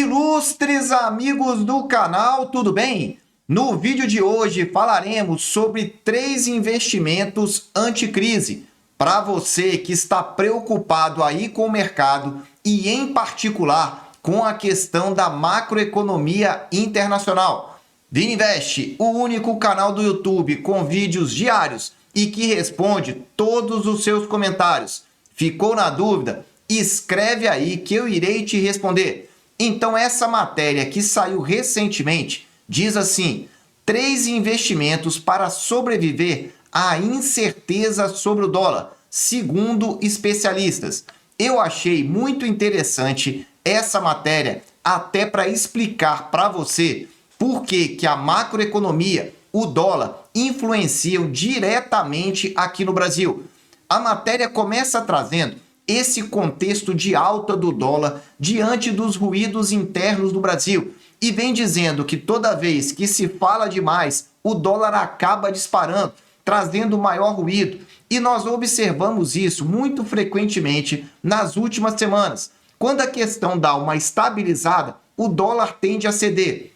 Ilustres amigos do canal, tudo bem? No vídeo de hoje falaremos sobre 3 investimentos anticrise para você que está preocupado aí com o mercado e em particular com a questão da macroeconomia internacional. Vini Invest, o único canal do YouTube com vídeos diários e que responde todos os seus comentários. Ficou na dúvida? Escreve aí que eu irei te responder. Então essa matéria que saiu recentemente diz assim: 3 investimentos para sobreviver à incerteza sobre o dólar, segundo especialistas. Eu achei muito interessante essa matéria, até para explicar para você por que a macroeconomia, o dólar, influenciam diretamente aqui no Brasil. A matéria começa trazendo esse contexto de alta do dólar diante dos ruídos internos do Brasil e vem dizendo que toda vez que se fala demais, o dólar acaba disparando, trazendo maior ruído. E nós observamos isso muito frequentemente nas últimas semanas. Quando a questão dá uma estabilizada, o dólar tende a ceder.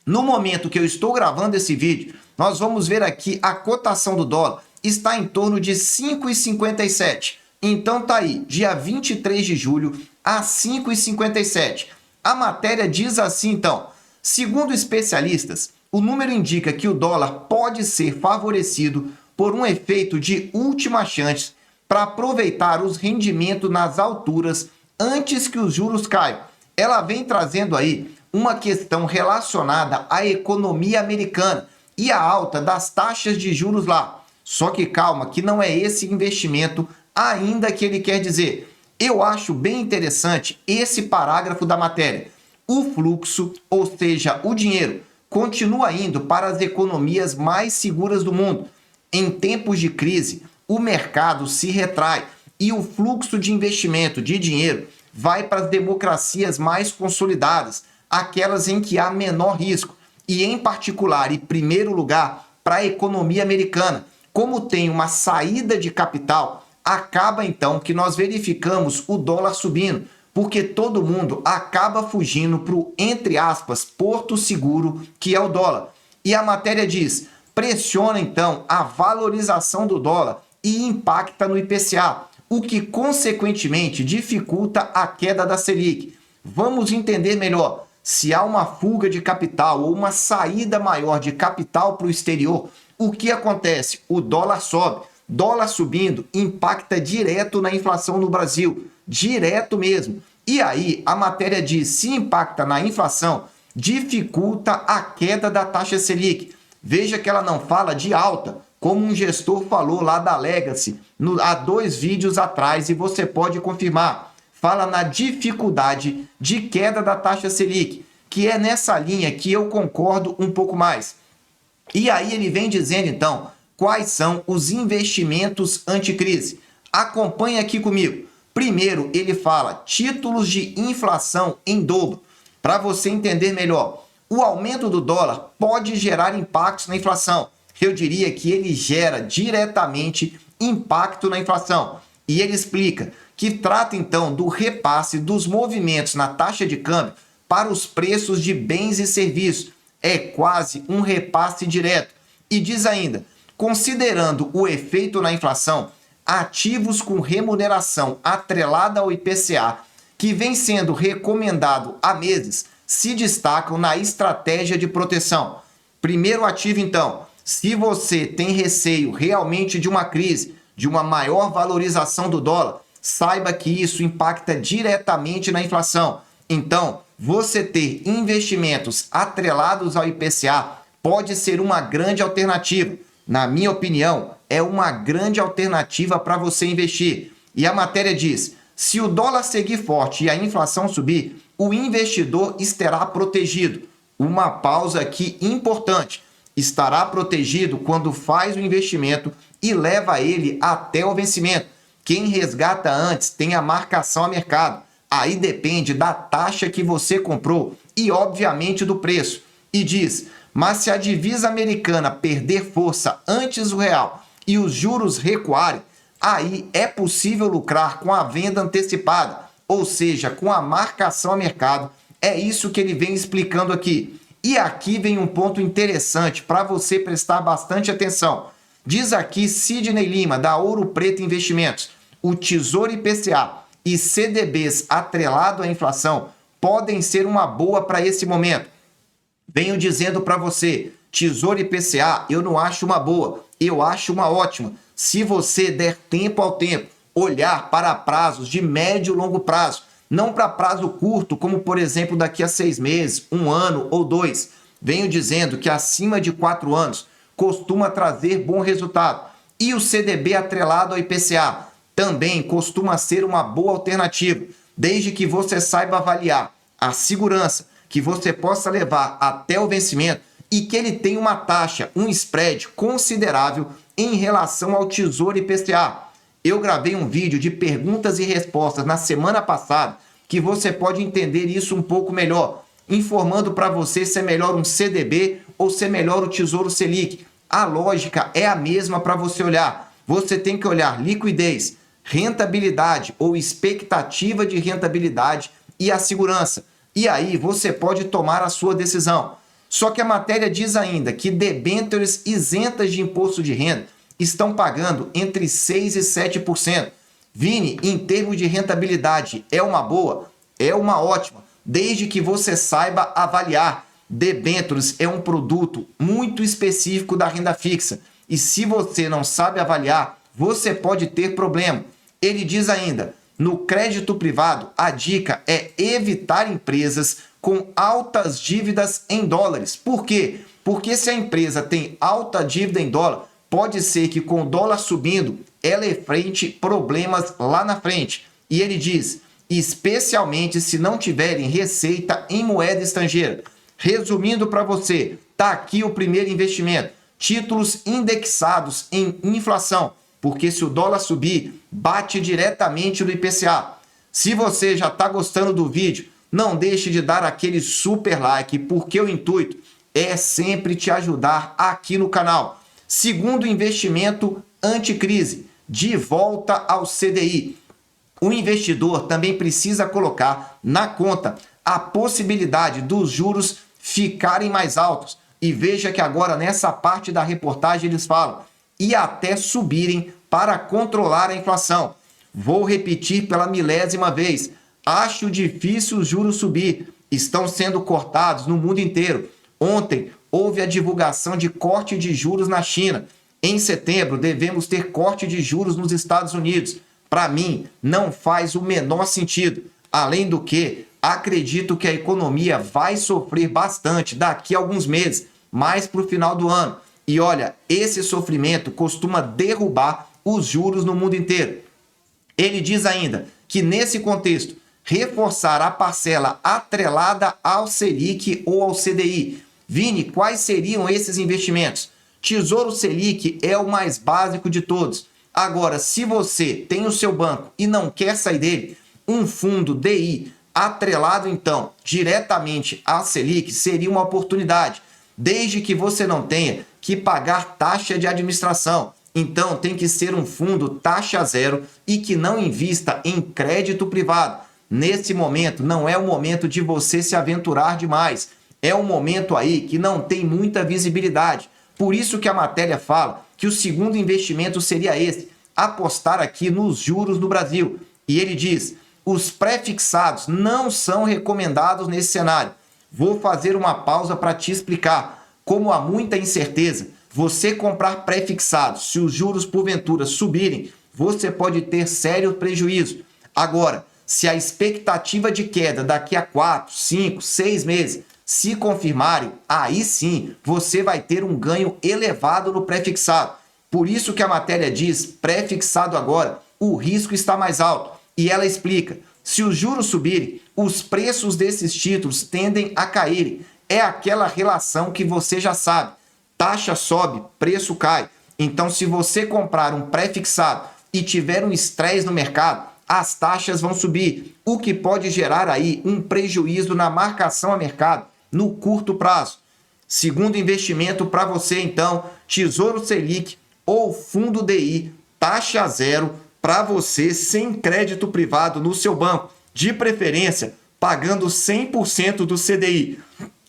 No momento que eu estou gravando esse vídeo, nós vamos ver aqui a cotação do dólar está em torno de 5,57. Então tá aí, dia 23 de julho a 5,57. A matéria diz assim então: segundo especialistas, o número indica que o dólar pode ser favorecido por um efeito de última chance para aproveitar os rendimentos nas alturas antes que os juros caiam. Ela vem trazendo aí uma questão relacionada à economia americana e à alta das taxas de juros lá. Só que calma, que não é esse investimento ainda que ele quer dizer. Eu acho bem interessante esse parágrafo da matéria. O fluxo, ou seja, o dinheiro, continua indo para as economias mais seguras do mundo. Em tempos de crise, o mercado se retrai e o fluxo de investimento de dinheiro vai para as democracias mais consolidadas, aquelas em que há menor risco, e em particular, em primeiro lugar, para a economia americana. Como tem uma saída de capital, acaba então que nós verificamos o dólar subindo, porque todo mundo acaba fugindo para o, entre aspas, porto seguro, que é o dólar. E a matéria diz: pressiona então a valorização do dólar e impacta no IPCA, o que consequentemente dificulta a queda da Selic. Vamos entender melhor. Se há uma fuga de capital ou uma saída maior de capital para o exterior, o que acontece? O dólar sobe. Dólar subindo impacta direto na inflação no Brasil, direto mesmo. E aí a matéria diz: se impacta na inflação, dificulta a queda da taxa Selic. Veja que ela não fala de alta, como um gestor falou lá da Legacy há 2 vídeos atrás, e você pode confirmar. Fala na dificuldade de queda da taxa Selic, que é nessa linha que eu concordo um pouco mais. E aí ele vem dizendo então quais são os investimentos anticrise. Acompanhe aqui comigo. Primeiro, ele fala títulos de inflação em dobro. Para você entender melhor, o aumento do dólar pode gerar impactos na inflação. Eu diria que ele gera diretamente impacto na inflação. E ele explica que trata então do repasse dos movimentos na taxa de câmbio para os preços de bens e serviços. É quase um repasse direto. E diz ainda: considerando o efeito na inflação, ativos com remuneração atrelada ao IPCA, que vem sendo recomendado há meses, se destacam na estratégia de proteção. Primeiro ativo, então, se você tem receio realmente de uma crise, de uma maior valorização do dólar, saiba que isso impacta diretamente na inflação. Então, você ter investimentos atrelados ao IPCA pode ser uma grande alternativa. Na minha opinião, é uma grande alternativa para você investir. E a matéria diz: se o dólar seguir forte e a inflação subir, o investidor estará protegido. Uma pausa aqui importante. Estará protegido quando faz o investimento e leva ele até o vencimento. Quem resgata antes tem a marcação a mercado. Aí depende da taxa que você comprou e, obviamente, do preço. E diz: mas se a divisa americana perder força antes do real e os juros recuarem, aí é possível lucrar com a venda antecipada, ou seja, com a marcação a mercado É isso que ele vem explicando aqui. E aqui vem um ponto interessante para você prestar bastante atenção. Diz aqui Sidney Lima, da Ouro Preto Investimentos: o Tesouro IPCA e CDBs atrelado à inflação podem ser uma boa para esse momento. Venho dizendo para você, Tesouro IPCA eu não acho uma boa, eu acho uma ótima. Se você der tempo ao tempo, olhar para prazos de médio e longo prazo, não para prazo curto, como por exemplo daqui a 6 meses, 1 ano ou 2. Venho dizendo que acima de 4 anos costuma trazer bom resultado. E o CDB atrelado ao IPCA também costuma ser uma boa alternativa, desde que você saiba avaliar a segurança que você possa levar até o vencimento e que ele tenha uma taxa, um spread considerável em relação ao Tesouro IPCA. Eu gravei um vídeo de perguntas e respostas na semana passada que você pode entender isso um pouco melhor, informando para você se é melhor um CDB ou se é melhor o Tesouro Selic. A lógica é a mesma para você olhar. Você tem que olhar liquidez, rentabilidade ou expectativa de rentabilidade e a segurança. E aí você pode tomar a sua decisão. Só que a matéria diz ainda que debêntures isentas de imposto de renda estão pagando entre 6% e 7%. Vini, em termos de rentabilidade, é uma boa? É uma ótima, desde que você saiba avaliar. Debêntures é um produto muito específico da renda fixa. E se você não sabe avaliar, você pode ter problema. Ele diz ainda, no crédito privado, a dica é evitar empresas com altas dívidas em dólares. Por quê? Porque se a empresa tem alta dívida em dólar, pode ser que com o dólar subindo, ela enfrente problemas lá na frente. E ele diz, especialmente se não tiverem receita em moeda estrangeira. Resumindo para você, tá aqui o primeiro investimento. Títulos indexados em inflação, porque se o dólar subir, bate diretamente no IPCA. Se você já está gostando do vídeo, não deixe de dar aquele super like, porque o intuito é sempre te ajudar aqui no canal. Segundo investimento anticrise, de volta ao CDI. O investidor também precisa colocar na conta a possibilidade dos juros ficarem mais altos. E veja que agora nessa parte da reportagem eles falam, e até subirem para controlar a inflação. Vou repetir pela 1000ª vez, acho difícil os juros subir, estão sendo cortados no mundo inteiro. Ontem houve a divulgação de corte de juros na China. Em setembro devemos ter corte de juros nos Estados Unidos. Para mim, não faz o menor sentido. Além do que, acredito que a economia vai sofrer bastante daqui a alguns meses, mais para o final do ano. E olha, esse sofrimento costuma derrubar os juros no mundo inteiro. Ele diz ainda que nesse contexto, reforçar a parcela atrelada ao Selic ou ao CDI. Vini, quais seriam esses investimentos? Tesouro Selic é o mais básico de todos. Agora, se você tem o seu banco e não quer sair dele, um fundo DI atrelado então diretamente à Selic seria uma oportunidade, desde que você não tenha que pagar taxa de administração. Então tem que ser um fundo taxa zero e que não invista em crédito privado. Nesse momento não é o momento de você se aventurar demais. É um momento aí que não tem muita visibilidade. Por isso que a matéria fala que o segundo investimento seria esse, apostar aqui nos juros no Brasil. E ele diz, os pré-fixados não são recomendados nesse cenário. Vou fazer uma pausa para te explicar. Como há muita incerteza, você comprar pré-fixados, se os juros porventura subirem, você pode ter sério prejuízo. Agora, se a expectativa de queda daqui a 4, 5, 6 meses se confirmarem, aí sim você vai ter um ganho elevado no pré-fixado. Por isso que a matéria diz, pré-fixado agora, o risco está mais alto. E ela explica, se os juros subirem, os preços desses títulos tendem a caírem. É aquela relação que você já sabe. Taxa sobe, preço cai. Então, se você comprar um pré-fixado e tiver um estresse no mercado, as taxas vão subir, o que pode gerar aí um prejuízo na marcação a mercado no curto prazo. Segundo investimento para você, então, Tesouro Selic ou Fundo DI, taxa zero, para você sem crédito privado no seu banco. De preferência, pagando 100% do CDI.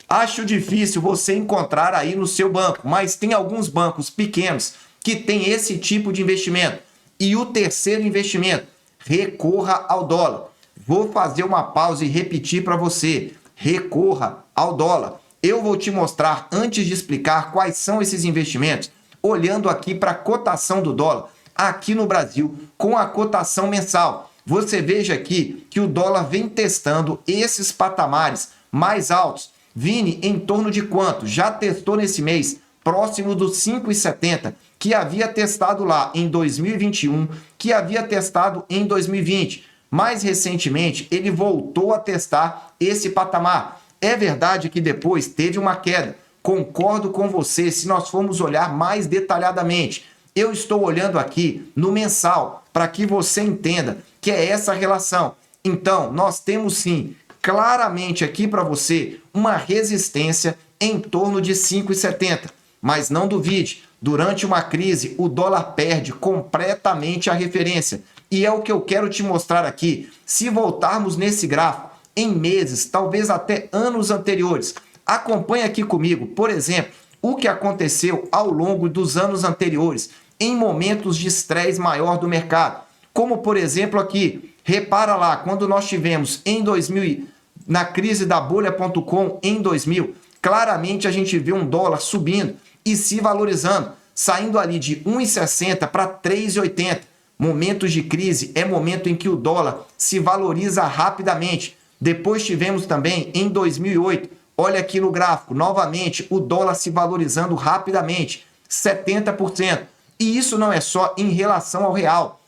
Acho difícil você encontrar aí no seu banco, mas tem alguns bancos pequenos que têm esse tipo de investimento. E o terceiro investimento, recorra ao dólar. Vou fazer uma pausa e repetir para você, recorra ao dólar. Eu vou te mostrar, antes de explicar quais são esses investimentos, olhando aqui para a cotação do dólar aqui no Brasil, com a cotação mensal. Você veja aqui que o dólar vem testando esses patamares mais altos. Vini, em torno de quanto? Já testou nesse mês, próximo dos 5,70, que havia testado lá em 2021, que havia testado em 2020. Mais recentemente, ele voltou a testar esse patamar. É verdade que depois teve uma queda. Concordo com você se nós formos olhar mais detalhadamente. Eu estou olhando aqui no mensal para que você entenda que é essa relação. Então, nós temos sim, claramente aqui para você, uma resistência em torno de 5,70. Mas não duvide, durante uma crise, o dólar perde completamente a referência. E é o que eu quero te mostrar aqui. Se voltarmos nesse gráfico, em meses, talvez até anos anteriores, acompanhe aqui comigo, por exemplo, o que aconteceu ao longo dos anos anteriores, em momentos de estresse maior do mercado. Como, por exemplo, aqui, repara lá, quando nós tivemos em 2000, na crise da bolha.com em 2000, claramente a gente viu um dólar subindo e se valorizando, saindo ali de 1,60 para 3,80. Momentos de crise é momento em que o dólar se valoriza rapidamente. Depois tivemos também em 2008, olha aqui no gráfico, novamente o dólar se valorizando rapidamente, 70%. E isso não é só em relação ao real.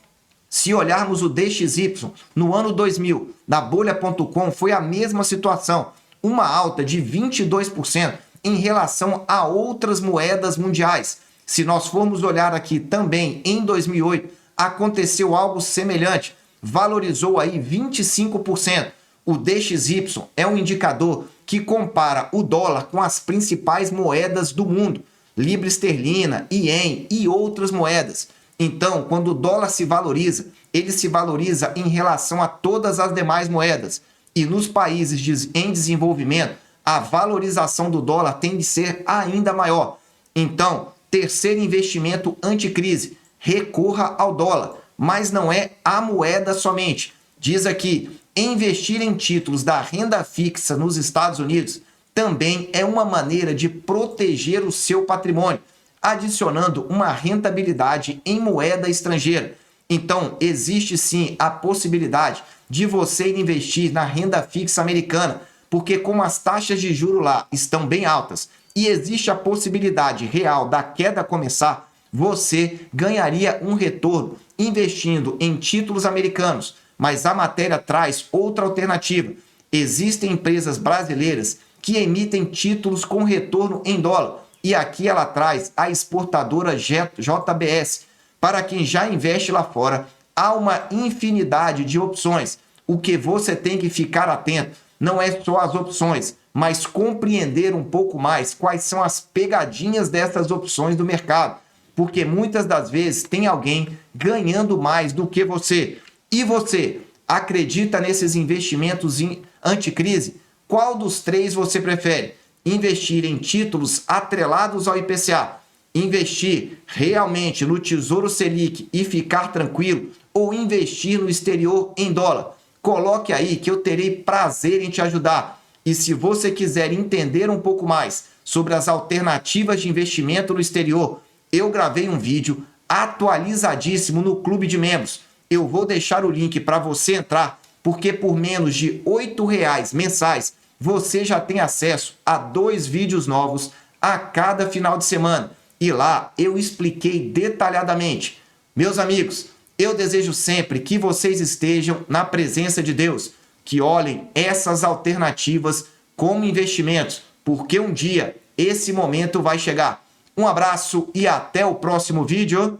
Se olharmos o DXY, no ano 2000, na bolha.com, foi a mesma situação, uma alta de 22% em relação a outras moedas mundiais. Se nós formos olhar aqui também em 2008, aconteceu algo semelhante, valorizou aí 25%. O DXY é um indicador que compara o dólar com as principais moedas do mundo, libra esterlina, ien e outras moedas. Então, quando o dólar se valoriza, ele se valoriza em relação a todas as demais moedas. E nos países em desenvolvimento, a valorização do dólar tende a ser ainda maior. Então, terceiro investimento anticrise, recorra ao dólar, mas não é a moeda somente. Diz aqui, investir em títulos da renda fixa nos Estados Unidos também é uma maneira de proteger o seu patrimônio, adicionando uma rentabilidade em moeda estrangeira. Então, existe sim a possibilidade de você investir na renda fixa americana, porque como as taxas de juros lá estão bem altas e existe a possibilidade real da queda começar, você ganharia um retorno investindo em títulos americanos. Mas a matéria traz outra alternativa. Existem empresas brasileiras que emitem títulos com retorno em dólar. E aqui ela traz a exportadora JBS. Para quem já investe lá fora, há uma infinidade de opções. O que você tem que ficar atento não é só as opções, mas compreender um pouco mais quais são as pegadinhas dessas opções do mercado. Porque muitas das vezes tem alguém ganhando mais do que você. E você, acredita nesses investimentos anticrise? Qual dos três você prefere? Investir em títulos atrelados ao IPCA? Investir realmente no Tesouro Selic e ficar tranquilo? Ou investir no exterior em dólar? Coloque aí que eu terei prazer em te ajudar. E se você quiser entender um pouco mais sobre as alternativas de investimento no exterior, eu gravei um vídeo atualizadíssimo no Clube de Membros. Eu vou deixar o link para você entrar, porque por menos de R$ 8,00 mensais, você já tem acesso a 2 vídeos novos a cada final de semana. E lá eu expliquei detalhadamente. Meus amigos, eu desejo sempre que vocês estejam na presença de Deus, que olhem essas alternativas como investimentos, porque um dia esse momento vai chegar. Um abraço e até o próximo vídeo.